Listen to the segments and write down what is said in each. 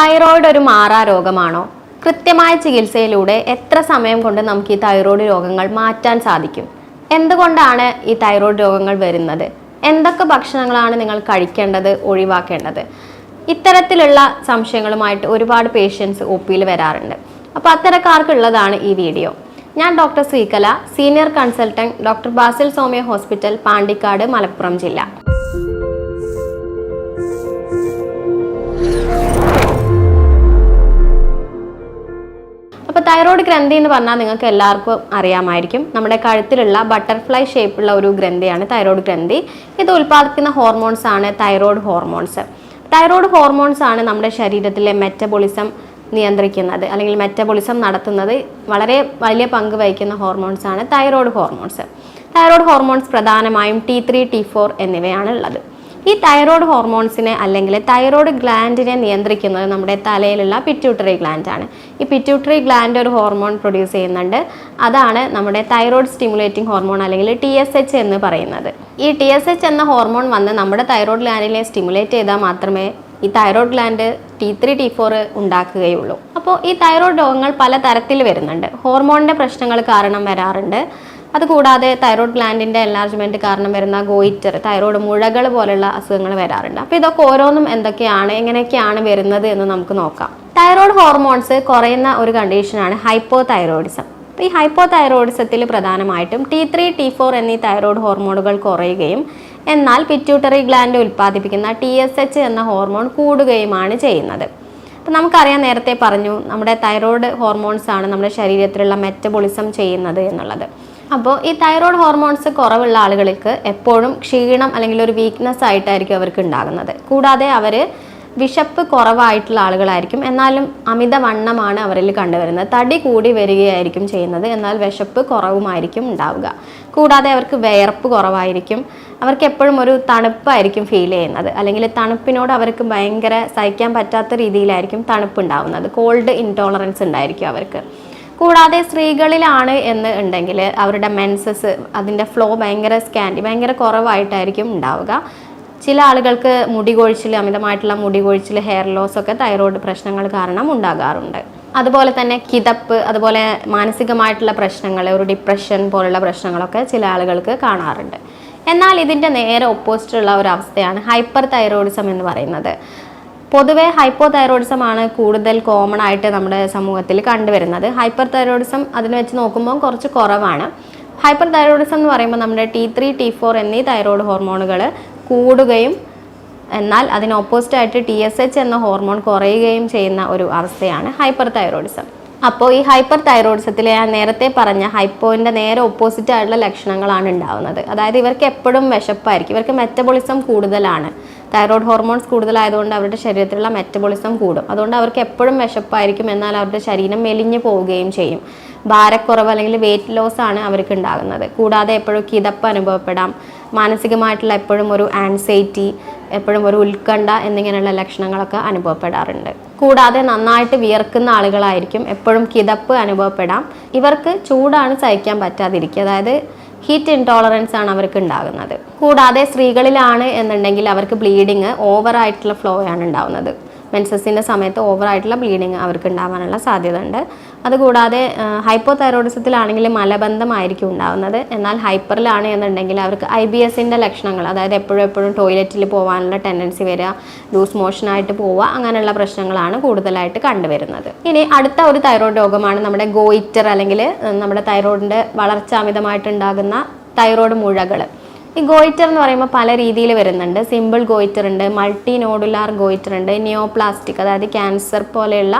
Thyroid ഒരു മാറാ രോഗമാണോ? കൃത്യമായ ചികിത്സയിലൂടെ എത്ര സമയം കൊണ്ട് നമുക്ക് ഈ തൈറോയ്ഡ് രോഗങ്ങൾ മാറ്റാൻ സാധിക്കും? എന്തുകൊണ്ടാണ് ഈ തൈറോയ്ഡ് രോഗങ്ങൾ വരുന്നത്? എന്തൊക്കെ ഭക്ഷണങ്ങളാണ് നിങ്ങൾ കഴിക്കേണ്ടത്, ഒഴിവാക്കേണ്ടത്? ഇത്തരത്തിലുള്ള സംശയങ്ങളുമായിട്ട് ഒരുപാട് പേഷ്യൻസ് ഒപിയിൽ വരാറുണ്ട്. അപ്പോൾ അത്തരക്കാർക്കുള്ളതാണ് ഈ വീഡിയോ. ഞാൻ doctor Sreekala, senior consultant, doctor Basil Soumya hospital, Pandikkad, Malappuram ജില്ല. അപ്പോൾ തൈറോയ്ഡ് ഗ്രന്ഥി എന്ന് പറഞ്ഞാൽ നിങ്ങൾക്ക് എല്ലാവർക്കും അറിയാമായിരിക്കും. നമ്മുടെ കഴുത്തിലുള്ള ബട്ടർഫ്ലൈ ഷേപ്പുള്ള ഒരു ഗ്രന്ഥിയാണ് തൈറോയ്ഡ് ഗ്രന്ഥി. ഇത് ഉൽപ്പാദിപ്പിക്കുന്ന ഹോർമോൺസ് ആണ് തൈറോയ്ഡ് ഹോർമോൺസ്. തൈറോയ്ഡ് ഹോർമോൺസ് ആണ് നമ്മുടെ ശരീരത്തിലെ മെറ്റബോളിസം നിയന്ത്രിക്കുന്നത്, അല്ലെങ്കിൽ മെറ്റബോളിസം നടത്തുന്നത് വളരെ വലിയ പങ്ക് വഹിക്കുന്ന ഹോർമോൺസ് ആണ് തൈറോയ്ഡ് ഹോർമോൺസ്. തൈറോയ്ഡ് ഹോർമോൺസ് പ്രധാനമായും T3, T4 എന്നിവയാണ് ഉള്ളത്. ഈ തൈറോയ്ഡ് ഹോർമോൺസിനെ അല്ലെങ്കിൽ തൈറോയ്ഡ് ഗ്ലാൻഡിനെ നിയന്ത്രിക്കുന്നത് നമ്മുടെ തലയിലുള്ള പിറ്റ്യൂട്ടറി ഗ്ലാൻഡ് ആണ്. ഈ പിറ്റ്യൂട്ടറി ഗ്ലാൻഡ് ഒരു ഹോർമോൺ പ്രൊഡ്യൂസ് ചെയ്യുന്നുണ്ട്. അതാണ് നമ്മുടെ തൈറോയ്ഡ് സ്റ്റിമുലേറ്റിംഗ് ഹോർമോൺ അല്ലെങ്കിൽ TSH എന്ന് പറയുന്നത്. ഈ TSH എന്ന ഹോർമോൺ വന്ന് നമ്മുടെ തൈറോയ്ഡ് ഗ്ലാൻഡിനെ സ്റ്റിമുലേറ്റ് ചെയ്താൽ മാത്രമേ ഈ തൈറോയ്ഡ് ഗ്ലാൻഡ് T3, T4 ഉണ്ടാക്കുകയുള്ളൂ. അപ്പോൾ ഈ തൈറോയ്ഡ് രോഗങ്ങൾ പല തരത്തിൽ വരുന്നുണ്ട്. ഹോർമോണിൻ്റെ പ്രശ്നങ്ങൾ കാരണം വരാറുണ്ട്. അതുകൂടാതെ തൈറോയ്ഡ് ഗ്ലാൻഡിൻ്റെ എൻലാർജ്മെൻറ്റ് കാരണം വരുന്ന ഗോയിറ്റർ, തൈറോയ്ഡ് മുഴകൾ പോലുള്ള അസുഖങ്ങൾ വരാറുണ്ട്. അപ്പോൾ ഇതൊക്കെ ഓരോന്നും എന്തൊക്കെയാണ്, എങ്ങനെയൊക്കെയാണ് വരുന്നത് എന്ന് നമുക്ക് നോക്കാം. തൈറോയ്ഡ് ഹോർമോൺസ് കുറയുന്ന ഒരു കണ്ടീഷനാണ് ഹൈപ്പോതൈറോയിഡിസം. ഈ ഹൈപ്പോതൈറോയിഡിസത്തിൽ പ്രധാനമായിട്ടും T3, T4 എന്നീ തൈറോയ്ഡ് ഹോർമോണുകൾ കുറയുകയും എന്നാൽ പിറ്റ്യൂട്ടറി ഗ്ലാൻഡ് ഉൽപ്പാദിപ്പിക്കുന്ന TSH എന്ന ഹോർമോൺ കൂടുകയുമാണ് ചെയ്യുന്നത്. അപ്പോൾ നമുക്കറിയാം, നേരത്തെ പറഞ്ഞു, നമ്മുടെ തൈറോയ്ഡ് ഹോർമോൺസ് ആണ് നമ്മുടെ ശരീരത്തിലുള്ള മെറ്റബോളിസം ചെയ്യുന്നത് എന്നുള്ളത്. അപ്പോൾ ഈ തൈറോയ്ഡ് ഹോർമോൺസ് കുറവുള്ള ആളുകൾക്ക് എപ്പോഴും ക്ഷീണം അല്ലെങ്കിൽ ഒരു വീക്ക്നെസ് ആയിട്ടായിരിക്കും അവർക്ക് ഉണ്ടാകുന്നത്. കൂടാതെ അവർ വിശപ്പ് കുറവായിട്ടുള്ള ആളുകളായിരിക്കും, എന്നാലും അമിതവണ്ണമാണ് അവരിൽ കണ്ടുവരുന്നത്. തടി കൂടി വരികയായിരിക്കും ചെയ്യുന്നത്, എന്നാൽ വിശപ്പ് കുറവുമായിരിക്കും ഉണ്ടാവുക. കൂടാതെ അവർക്ക് വിയർപ്പ് കുറവായിരിക്കും. അവർക്ക് എപ്പോഴും ഒരു തണുപ്പായിരിക്കും ഫീൽ ചെയ്യുന്നത്, അല്ലെങ്കിൽ തണുപ്പിനോട് അവർക്ക് ഭയങ്കര സഹിക്കാൻ പറ്റാത്ത രീതിയിലായിരിക്കും തണുപ്പ് ഉണ്ടാവുന്നത്. കോൾഡ് ഇൻടോളറൻസ് ഉണ്ടായിരിക്കും അവർക്ക്. കൂടാതെ സ്ത്രീകളിലാണ് എന്ന് ഉണ്ടെങ്കിൽ അവരുടെ മെൻസസ്, അതിൻ്റെ ഫ്ലോ ഭയങ്കര കുറവായിട്ടായിരിക്കും ഉണ്ടാവുക. ചില ആളുകൾക്ക് മുടികൊഴിച്ചിൽ, അമിതമായിട്ടുള്ള മുടികൊഴിച്ചിൽ, ഹെയർ ലോസ് ഒക്കെ തൈറോയ്ഡ് പ്രശ്നങ്ങൾ കാരണം ഉണ്ടാകാറുണ്ട്. അതുപോലെ തന്നെ കിതപ്പ്, അതുപോലെ മാനസികമായിട്ടുള്ള പ്രശ്നങ്ങൾ, ഒരു ഡിപ്രഷൻ പോലുള്ള പ്രശ്നങ്ങളൊക്കെ ചില ആളുകൾക്ക് കാണാറുണ്ട്. എന്നാൽ ഇതിൻ്റെ നേരെ ഓപ്പോസിറ്റുള്ള ഒരു അവസ്ഥയാണ് ഹൈപ്പർ തൈറോയിഡിസം എന്ന് പറയുന്നത്. പൊതുവേ ഹൈപ്പോതൈറോയിഡിസം ആണ് കൂടുതൽ കോമൺ ആയിട്ട് നമ്മുടെ സമൂഹത്തിൽ കണ്ടുവരുന്നത്. ഹൈപ്പർ തൈറോയിഡിസം അതിന് വെച്ച് നോക്കുമ്പോൾ കുറച്ച് കുറവാണ്. ഹൈപ്പർ തൈറോയിഡിസം എന്ന് പറയുമ്പോൾ നമ്മുടെ T3, T4 എന്നീ തൈറോയ്ഡ് ഹോർമോണുകൾ കൂടുകയും എന്നാൽ അതിന് ഓപ്പോസിറ്റായിട്ട് TSH എന്ന ഹോർമോൺ കുറയുകയും ചെയ്യുന്ന ഒരു അവസ്ഥയാണ് ഹൈപ്പർ തൈറോയിഡിസം. അപ്പോൾ ഈ ഹൈപ്പർ തൈറോയിഡിസത്തിൽ ഞാൻ നേരത്തെ പറഞ്ഞ ഹൈപ്പോയിൻ്റെ നേരെ ഓപ്പോസിറ്റ് ആയിട്ടുള്ള ലക്ഷണങ്ങളാണ് ഉണ്ടാവുന്നത്. അതായത് ഇവർക്ക് എപ്പോഴും വിശപ്പായിരിക്കും, ഇവർക്ക് മെറ്റബോളിസം കൂടുതലാണ്. തൈറോയ്ഡ് ഹോർമോൺസ് കൂടുതലായതുകൊണ്ട് അവരുടെ ശരീരത്തിലുള്ള മെറ്റബോളിസം കൂടും. അതുകൊണ്ട് അവർക്ക് എപ്പോഴും വിശപ്പായിരിക്കും, എന്നാൽ അവരുടെ ശരീരം മെലിഞ്ഞു പോവുകയും ചെയ്യും. ഭാരക്കുറവ് അല്ലെങ്കിൽ വെയിറ്റ് ലോസ് ആണ് അവർക്ക് ഉണ്ടാകുന്നത്. കൂടാതെ എപ്പോഴും കിതപ്പ് അനുഭവപ്പെടാം. മാനസികമായിട്ടുള്ള എപ്പോഴും ഒരു ആൻസൈറ്റി, എപ്പോഴും ഒരു ഉത്കണ്ഠ എന്നിങ്ങനെയുള്ള ലക്ഷണങ്ങളൊക്കെ അനുഭവപ്പെടാറുണ്ട്. കൂടാതെ നന്നായിട്ട് വിയർക്കുന്ന ആളുകളായിരിക്കും. എപ്പോഴും കിതപ്പ് അനുഭവപ്പെടാം. ഇവർക്ക് ചൂടാണ് സഹിക്കാൻ പറ്റാതിരിക്കുക, അതായത് ഹീറ്റ് ഇൻടോളറൻസ് ആണ് അവർക്ക് ഉണ്ടാകുന്നത്. കൂടാതെ സ്ത്രീകളിലാണ് എന്നുണ്ടെങ്കിൽ അവർക്ക് ബ്ലീഡിങ്, ഓവറായിട്ടുള്ള ഫ്ലോ ആണ് ഉണ്ടാകുന്നത്. മെൻസസിൻ്റെ സമയത്ത് ഓവറായിട്ടുള്ള ബ്ലീഡിങ് അവർക്ക് ഉണ്ടാകാനുള്ള സാധ്യത ഉണ്ട്. അതുകൂടാതെ ഹൈപ്പോതൈറോയിഡിസത്തിലാണെങ്കിൽ മലബന്ധമായിരിക്കും ഉണ്ടാകുന്നത്. എന്നാൽ ഹൈപ്പറിലാണ് എന്നുണ്ടെങ്കിൽ അവർക്ക് IBSൻ്റെ ലക്ഷണങ്ങൾ, അതായത് എപ്പോഴും ടോയ്ലറ്റിൽ പോകാനുള്ള ടെൻഡൻസി വരിക, ലൂസ് മോഷനായിട്ട് പോവുക, അങ്ങനെയുള്ള പ്രശ്നങ്ങളാണ് കൂടുതലായിട്ട് കണ്ടുവരുന്നത്. ഇനി അടുത്ത ഒരു തൈറോയ്ഡ് രോഗമാണ് നമ്മുടെ ഗോയിറ്റർ, അല്ലെങ്കിൽ നമ്മുടെ തൈറോയിഡിൻ്റെ വളർച്ച അമിതമായിട്ടുണ്ടാകുന്ന തൈറോയ്ഡ് മുഴകൾ. ഈ ഗോയിറ്റർ എന്ന് പറയുമ്പോൾ പല രീതിയിൽ വരുന്നുണ്ട്. സിമ്പിൾ ഗോയിറ്റർ ഉണ്ട്, മൾട്ടി നോഡുലാർ ഗോയിറ്റർ ഉണ്ട്, നിയോപ്ലാസ്റ്റിക്, അതായത് ക്യാൻസർ പോലെയുള്ള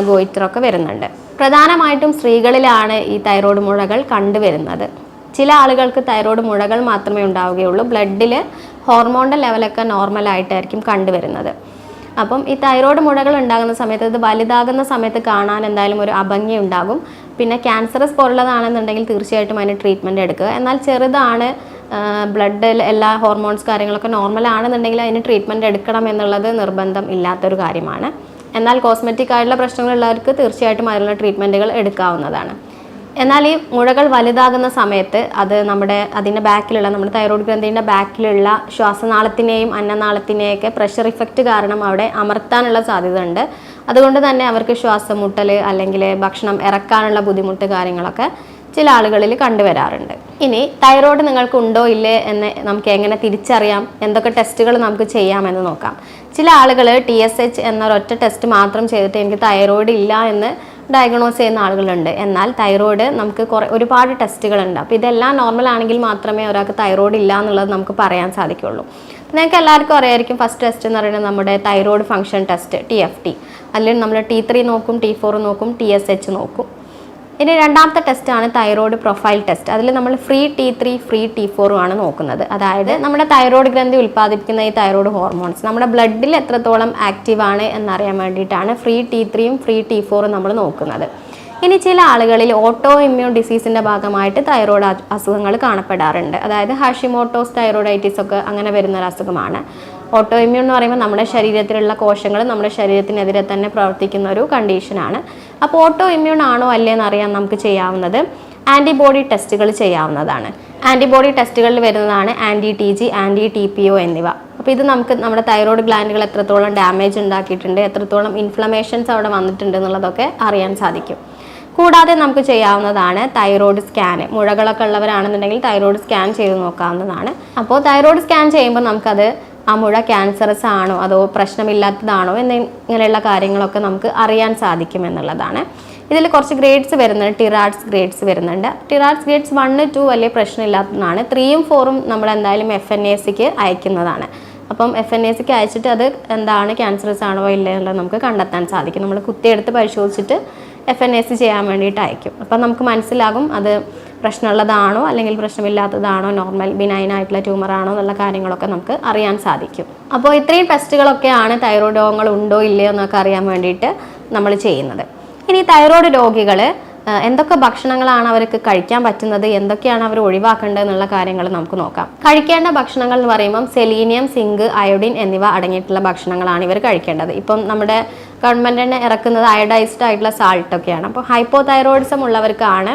ഗോയിറ്ററൊക്കെ വരുന്നുണ്ട്. പ്രധാനമായിട്ടും സ്ത്രീകളിലാണ് ഈ തൈറോയ്ഡ് മുഴകൾ കണ്ടുവരുന്നത്. ചില ആളുകൾക്ക് തൈറോയ്ഡ് മുഴകൾ മാത്രമേ ഉണ്ടാവുകയുള്ളൂ. ബ്ലഡിൽ ഹോർമോണിൻ്റെ ലെവലൊക്കെ നോർമലായിട്ടായിരിക്കും കണ്ടുവരുന്നത്. അപ്പം ഈ തൈറോയ്ഡ് മുഴകൾ ഉണ്ടാകുന്ന സമയത്ത്, ഇത് വലുതാകുന്ന സമയത്ത് കാണാൻ എന്തായാലും ഒരു അഭംഗി ഉണ്ടാകും. പിന്നെ ക്യാൻസറസ് പോലുള്ളതാണെന്നുണ്ടെങ്കിൽ തീർച്ചയായിട്ടും അതിന് ട്രീറ്റ്മെൻറ്റ് എടുക്കുക. എന്നാൽ ചെറുതാണ്, ബ്ലഡിൽ എല്ലാ ഹോർമോൺസ് കാര്യങ്ങളൊക്കെ നോർമൽ ആണെന്നുണ്ടെങ്കിൽ അതിന് ട്രീറ്റ്മെൻറ്റ് എടുക്കണം എന്നുള്ളത് നിർബന്ധം ഇല്ലാത്തൊരു കാര്യമാണ്. എന്നാൽ കോസ്മെറ്റിക് ആയിട്ടുള്ള പ്രശ്നങ്ങളുള്ളവർക്ക് തീർച്ചയായിട്ടും അതിനുള്ള ട്രീറ്റ്മെൻറ്റുകൾ എടുക്കാവുന്നതാണ്. എന്നാൽ ഈ മുഴകൾ വലുതാകുന്ന സമയത്ത് അതിൻ്റെ ബാക്കിലുള്ള നമ്മുടെ തൈറോയ്ഡ് ഗ്രന്ഥിൻ്റെ ബാക്കിലുള്ള ശ്വാസനാളത്തിനെയും അന്നനാളത്തിനെയൊക്കെ പ്രഷർ ഇഫക്റ്റ് കാരണം അവിടെ അമർത്താനുള്ള സാധ്യത ഉണ്ട്. അതുകൊണ്ട് തന്നെ അവർക്ക് ശ്വാസം മുട്ടൽ അല്ലെങ്കിൽ ഭക്ഷണം ഇറക്കാനുള്ള ബുദ്ധിമുട്ട് കാര്യങ്ങളൊക്കെ ചില ആളുകളിൽ കണ്ടുവരാറുണ്ട്. ഇനി തൈറോയ്ഡ് നിങ്ങൾക്ക് ഉണ്ടോ ഇല്ലേ എന്ന് നമുക്ക് എങ്ങനെ തിരിച്ചറിയാം, എന്തൊക്കെ ടെസ്റ്റുകൾ നമുക്ക് ചെയ്യാമെന്ന് നോക്കാം. ചില ആളുകൾ TSH എന്നൊരൊറ്റ ടെസ്റ്റ് മാത്രം ചെയ്തിട്ട് എനിക്ക് തൈറോയ്ഡ് ഇല്ല എന്ന് ഡയഗ്നോസ് ചെയ്യുന്ന ആളുകളുണ്ട്. എന്നാൽ തൈറോയ്ഡ് നമുക്ക് ഒരുപാട് ടെസ്റ്റുകളുണ്ട്. അപ്പോൾ ഇതെല്ലാം നോർമൽ ആണെങ്കിൽ മാത്രമേ ഒരാൾക്ക് തൈറോയ്ഡ് ഇല്ല എന്നുള്ളത് നമുക്ക് പറയാൻ സാധിക്കുള്ളൂ. നിങ്ങൾക്ക് എല്ലാവർക്കും അറിയായിരിക്കും ഫസ്റ്റ് ടെസ്റ്റ് എന്ന് പറയുന്നത് നമ്മുടെ തൈറോയ്ഡ് ഫംഗ്ഷൻ ടെസ്റ്റ് TFT. അല്ലെങ്കിൽ നമ്മൾ T3 നോക്കും, T4 നോക്കും, TSH നോക്കും. ഇനി രണ്ടാമത്തെ ടെസ്റ്റാണ് തൈറോയ്ഡ് പ്രൊഫൈൽ ടെസ്റ്റ്. അതിൽ നമ്മൾ ഫ്രീ T3 ഫ്രീ T4 ആണ് നോക്കുന്നത്. അതായത് നമ്മുടെ തൈറോയ്ഡ് ഗ്രന്ഥി ഉൽപ്പാദിപ്പിക്കുന്ന ഈ തൈറോയ്ഡ് ഹോർമോൺസ് നമ്മുടെ ബ്ലഡിൽ എത്രത്തോളം ആക്റ്റീവ് ആണ് എന്നറിയാൻ വേണ്ടിയിട്ടാണ് ഫ്രീ T3യും ഫ്രീ T4ഉം നമ്മൾ നോക്കുന്നത്. ഇനി ചില ആളുകളിൽ ഓട്ടോ ഇമ്മ്യൂൺ ഡിസീസിൻ്റെ ഭാഗമായിട്ട് തൈറോയ്ഡ് അസുഖങ്ങൾ കാണപ്പെടാറുണ്ട്. അതായത് ഹാഷിമോട്ടോസ് തൈറോയ്ഡൈറ്റിസ് ഒക്കെ അങ്ങനെ വരുന്നൊരു അസുഖമാണ്. ഓട്ടോ ഇമ്മ്യൂൺ എന്ന് പറയുമ്പോൾ നമ്മുടെ ശരീരത്തിലുള്ള കോശങ്ങൾ നമ്മുടെ ശരീരത്തിനെതിരെ തന്നെ പ്രവർത്തിക്കുന്ന ഒരു കണ്ടീഷനാണ്. അപ്പോൾ ഓട്ടോ ഇമ്മ്യൂൺ ആണോ അല്ലേ എന്നറിയാൻ നമുക്ക് ചെയ്യാവുന്നത് ആൻറ്റിബോഡി ടെസ്റ്റുകൾ ചെയ്യാവുന്നതാണ്. ആൻറ്റിബോഡി ടെസ്റ്റുകളിൽ വരുന്നതാണ് ആൻറ്റി-TG, ആൻറ്റി-TPO എന്നിവ. അപ്പോൾ ഇത് നമുക്ക് നമ്മുടെ തൈറോയ്ഡ് ഗ്ലാൻഡുകൾ എത്രത്തോളം ഡാമേജ് ഉണ്ടാക്കിയിട്ടുണ്ട്, എത്രത്തോളം ഇൻഫ്ലമേഷൻസ് അവിടെ വന്നിട്ടുണ്ട് എന്നുള്ളതൊക്കെ അറിയാൻ സാധിക്കും. കൂടാതെ നമുക്ക് ചെയ്യാവുന്നതാണ് തൈറോയ്ഡ് സ്കാൻ. മുഴകളൊക്കെ ഉള്ളവരാണെന്നുണ്ടെങ്കിൽ തൈറോയ്ഡ് സ്കാൻ ചെയ്ത് നോക്കാവുന്നതാണ്. അപ്പോൾ തൈറോയ്ഡ് സ്കാൻ ചെയ്യുമ്പോൾ നമുക്കത് ആ മുഴ ക്യാൻസറസ് ആണോ അതോ പ്രശ്നമില്ലാത്തതാണോ എന്നിങ്ങനെയുള്ള കാര്യങ്ങളൊക്കെ നമുക്ക് അറിയാൻ സാധിക്കും എന്നുള്ളതാണ്. ഇതിൽ കുറച്ച് ഗ്രേഡ്സ് വരുന്നുണ്ട്, ടിറാഡ്സ് ഗ്രേഡ്സ് വരുന്നുണ്ട്. ടിറാഡ്സ് ഗ്രേഡ്സ് 1, 2 വലിയ പ്രശ്നമില്ലാത്തതാണ്. 3ഉം 4ഉം നമ്മൾ എന്തായാലും FNACക്ക് അയക്കുന്നതാണ്. അപ്പം FNACക്ക് അയച്ചിട്ട് അത് എന്താണ് ക്യാൻസറസ് ആണോ ഇല്ല എന്നുള്ളത് നമുക്ക് കണ്ടെത്താൻ സാധിക്കും. നമ്മൾ കുത്തിയെടുത്ത് പരിശോധിച്ചിട്ട് FNAC ചെയ്യാൻ വേണ്ടിയിട്ട് അയക്കും. അപ്പം നമുക്ക് മനസ്സിലാകും അത് പ്രശ്നമുള്ളതാണോ അല്ലെങ്കിൽ പ്രശ്നമില്ലാത്തതാണോ, നോർമൽ ബിനൈൻ ആയിട്ടുള്ള ട്യൂമർ ആണോ എന്നുള്ള കാര്യങ്ങളൊക്കെ നമുക്ക് അറിയാൻ സാധിക്കും. അപ്പോൾ ഇത്രയും ടെസ്റ്റുകളൊക്കെയാണ് തൈറോയ്ഡ് രോഗങ്ങൾ ഉണ്ടോ ഇല്ലയോ എന്നൊക്കെ അറിയാൻ വേണ്ടിയിട്ട് നമ്മൾ ചെയ്യുന്നത്. ഇനി തൈറോയ്ഡ് രോഗികൾ എന്തൊക്കെ ഭക്ഷണങ്ങളാണ് അവർക്ക് കഴിക്കാൻ പറ്റുന്നത്, എന്തൊക്കെയാണ് അവർ ഒഴിവാക്കേണ്ടത് എന്നുള്ള കാര്യങ്ങൾ നമുക്ക് നോക്കാം. കഴിക്കേണ്ട ഭക്ഷണങ്ങൾ എന്ന് പറയുമ്പം സെലീനിയം, സിങ്ക്, അയോഡിൻ എന്നിവ അടങ്ങിയിട്ടുള്ള ഭക്ഷണങ്ങളാണ് ഇവർ കഴിക്കേണ്ടത്. ഇപ്പം നമ്മുടെ ഗവൺമെൻറ് തന്നെ ഇറക്കുന്നത് അയഡൈസ്ഡ് ആയിട്ടുള്ള സാൾട്ടൊക്കെയാണ്. അപ്പോൾ ഹൈപ്പോതൈറോയിഡിസം ഉള്ളവർക്കാണ്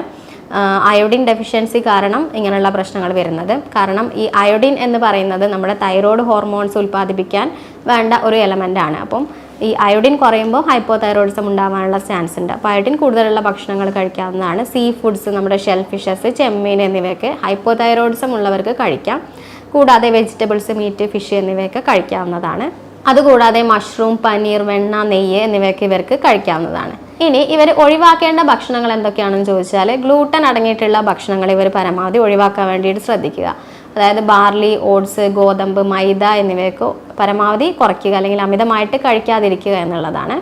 അയോഡിൻ ഡെഫിഷ്യൻസി കാരണം ഇങ്ങനെയുള്ള പ്രശ്നങ്ങൾ വരുന്നത്. കാരണം ഈ അയോഡിൻ എന്ന് പറയുന്നത് നമ്മുടെ തൈറോയ്ഡ് ഹോർമോൺസ് ഉൽപ്പാദിപ്പിക്കാൻ വേണ്ട ഒരു എലമെൻ്റ് ആണ്. അപ്പം ഈ അയോഡിൻ കുറയുമ്പോൾ ഹൈപ്പോതൈറോയിഡിസം ഉണ്ടാകാനുള്ള ചാൻസ് ഉണ്ട്. അപ്പോൾ അയോഡിൻ കൂടുതലുള്ള ഭക്ഷണങ്ങൾ കഴിക്കാവുന്നതാണ്. സീ ഫുഡ്സ്, നമ്മുടെ ഷെൽ ഫിഷസ്, ചെമ്മീൻ എന്നിവയൊക്കെ ഹൈപ്പോതൈറോയിഡിസം ഉള്ളവർക്ക് കഴിക്കാം. കൂടാതെ വെജിറ്റബിൾസ്, മീറ്റ്, ഫിഷ് എന്നിവയൊക്കെ കഴിക്കാവുന്നതാണ്. അതുകൂടാതെ മഷ്റൂം, പനീർ, വെണ്ണ, നെയ്യ് എന്നിവയൊക്കെ ഇവർക്ക് കഴിക്കാവുന്നതാണ്. ഇനി ഇവർ ഒഴിവാക്കേണ്ട ഭക്ഷണങ്ങൾ എന്തൊക്കെയാണെന്ന് ചോദിച്ചാൽ ഗ്ലൂട്ടൻ അടങ്ങിയിട്ടുള്ള ഭക്ഷണങ്ങൾ ഇവർ പരമാവധി ഒഴിവാക്കാൻ വേണ്ടിയിട്ട് ശ്രദ്ധിക്കുക. അതായത് ബാർലി, ഓട്സ്, ഗോതമ്പ്, മൈദ എന്നിവയൊക്കെ പരമാവധി കുറയ്ക്കുക അല്ലെങ്കിൽ അമിതമായിട്ട് കഴിക്കാതിരിക്കുക എന്നുള്ളതാണ്.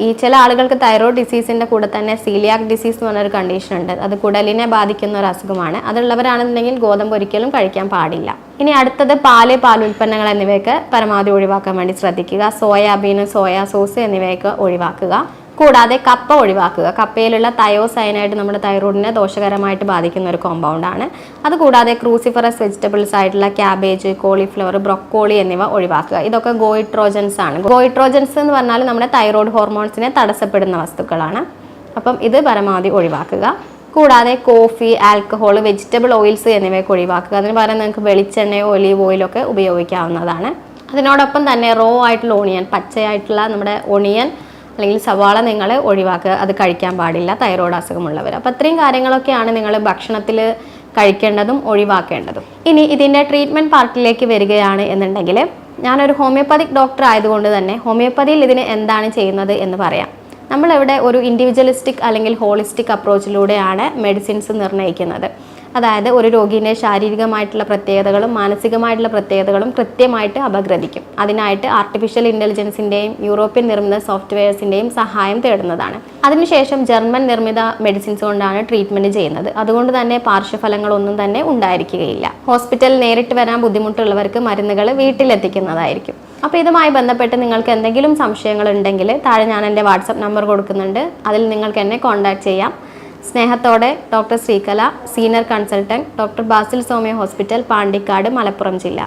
ഈ ചില ആളുകൾക്ക് തൈറോയ്ഡ് ഡിസീസിൻ്റെ കൂടെ തന്നെ സീലിയാക് ഡിസീസ് എന്ന് പറഞ്ഞൊരു കണ്ടീഷൻ ഉണ്ട്. അത് കുടലിനെ ബാധിക്കുന്ന ഒരു അസുഖമാണ്. അതുള്ളവരാണെന്നുണ്ടെങ്കിൽ ഗോതമ്പ് ഒരിക്കലും കഴിക്കാൻ പാടില്ല. ഇനി അടുത്തത് പാലുൽപ്പന്നങ്ങൾ എന്നിവയൊക്കെ പരമാവധി ഒഴിവാക്കാൻ വേണ്ടി ശ്രദ്ധിക്കുക. സോയാബീൻ, സോയാ സോസ് എന്നിവയൊക്കെ ഒഴിവാക്കുക. കൂടാതെ കപ്പ ഒഴിവാക്കുക. കപ്പയിലുള്ള തയോസയനൈഡ് നമ്മുടെ തൈറോയിഡിനെ ദോഷകരമായിട്ട് ബാധിക്കുന്ന ഒരു കോമ്പൗണ്ടാണ്. അതുകൂടാതെ ക്രൂസിഫറസ് വെജിറ്റബിൾസ് ആയിട്ടുള്ള ക്യാബേജ്, കോളിഫ്ലവർ, ബ്രൊക്കോളി എന്നിവ ഒഴിവാക്കുക. ഇതൊക്കെ ഗോയിട്രോജൻസ് ആണ്. ഗോയിട്രോജൻസ് എന്ന് പറഞ്ഞാൽ നമ്മുടെ തൈറോയ്ഡ് ഹോർമോൺസിനെ തടസ്സപ്പെടുന്ന വസ്തുക്കളാണ്. അപ്പം ഇത് പരമാവധി ഒഴിവാക്കുക. കൂടാതെ കോഫി, ആൽക്കഹോൾ, വെജിറ്റബിൾ ഓയിൽസ് എന്നിവയൊക്കെ ഒഴിവാക്കുക. അതിന് പകരം നിങ്ങൾക്ക് വെളിച്ചെണ്ണയോ ഒലീവ് ഓയിലൊക്കെ ഉപയോഗിക്കാവുന്നതാണ്. അതിനോടൊപ്പം തന്നെ റോ ആയിട്ടുള്ള ഓണിയൻ, പച്ചയായിട്ടുള്ള നമ്മുടെ ഒണിയൻ അല്ലെങ്കിൽ സവാള നിങ്ങൾ ഒഴിവാക്കുക. അത് കഴിക്കാൻ പാടില്ല തൈറോയ്ഡ് അസുഖമുള്ളവർ. അപ്പോൾ അത്രയും കാര്യങ്ങളൊക്കെയാണ് നിങ്ങൾ ഭക്ഷണത്തിൽ കഴിക്കേണ്ടതും ഒഴിവാക്കേണ്ടതും. ഇനി ഇതിൻ്റെ ട്രീറ്റ്മെൻറ്റ് പാർട്ടിലേക്ക് വരികയാണ് എന്നുണ്ടെങ്കിൽ ഞാനൊരു ഹോമിയോപ്പതിക് ഡോക്ടർ ആയതുകൊണ്ട് തന്നെ ഹോമിയോപ്പതിയിൽ ഇതിന് എന്താണ് ചെയ്യുന്നത് എന്ന് പറയാം. നമ്മളിവിടെ ഒരു ഇൻഡിവിജ്വലിസ്റ്റിക് അല്ലെങ്കിൽ ഹോളിസ്റ്റിക് അപ്രോച്ചിലൂടെയാണ് മെഡിസിൻസ് നിർണ്ണയിക്കുന്നത്. അതായത് ഒരു രോഗീൻ്റെ ശാരീരികമായിട്ടുള്ള പ്രത്യേകതകളും മാനസികമായിട്ടുള്ള പ്രത്യേകതകളും കൃത്യമായിട്ട് അപഗ്രഥിക്കും. അതിനായിട്ട് ആർട്ടിഫിഷ്യൽ ഇൻ്റലിജൻസിൻ്റെയും യൂറോപ്യൻ നിർമ്മിത സോഫ്റ്റ്വെയർസിൻ്റെയും സഹായം തേടുന്നതാണ്. അതിനുശേഷം ജർമ്മൻ നിർമ്മിത മെഡിസിൻസ് കൊണ്ടാണ് ട്രീറ്റ്മെൻറ്റ് ചെയ്യുന്നത്. അതുകൊണ്ട് തന്നെ പാർശ്വഫലങ്ങളൊന്നും തന്നെ ഉണ്ടായിരിക്കുകയില്ല. ഹോസ്പിറ്റലിൽ നേരിട്ട് വരാൻ ബുദ്ധിമുട്ടുള്ളവർക്ക് മരുന്നുകൾ വീട്ടിലെത്തിക്കുന്നതായിരിക്കും. അപ്പോൾ ഇതുമായി ബന്ധപ്പെട്ട് നിങ്ങൾക്ക് എന്തെങ്കിലും സംശയങ്ങൾ ഉണ്ടെങ്കിൽ താഴെ ഞാൻ എൻ്റെ വാട്സപ്പ് നമ്പർ കൊടുക്കുന്നുണ്ട്. അതിൽ നിങ്ങൾക്ക് എന്നെ കോൺടാക്ട് ചെയ്യാം. സ്നേഹത്തോടെ doctor Sreekala, senior consultant, doctor Basil Soumya hospital, Pandikkad, Malappuram ജില്ല.